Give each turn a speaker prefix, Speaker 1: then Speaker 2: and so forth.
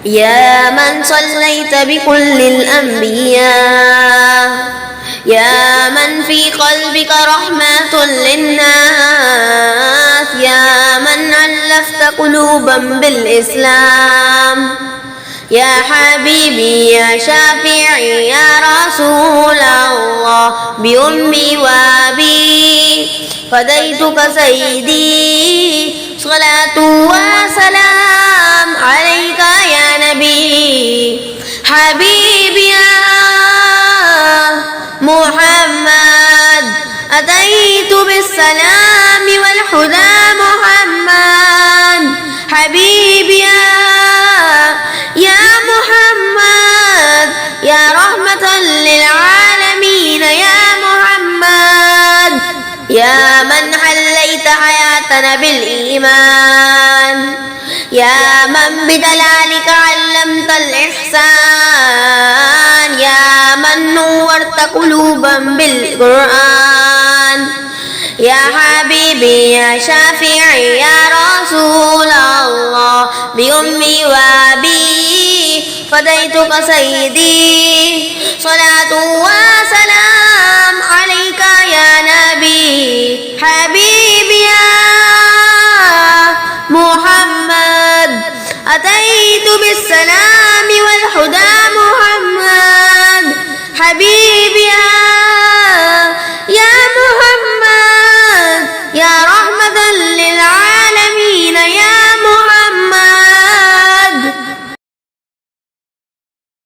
Speaker 1: يا من صليت بكل الأنبياء، يا من في قلبك رحمة للناس، يا من ألفت قلوبا بالإسلام، يا حبيبي يا شافعي يا رسول الله، بأمي وأبي فديتك سيدي، صلاة وسلام عليك يا نبي. حبيبي يا محمد أتيت بالسلام والهدى محمد. حبيبي يا محمد يا رحمة للعالمين يا محمد، يا من حليت حياتنا بالإيمان، يا من بدلالك علمت الإحسان، يا من نورت قلوبا بالقرآن، يا حبيبي يا شافعي يا رسول الله، بأمي وأبي فديتك سيدي، صلاة وسلام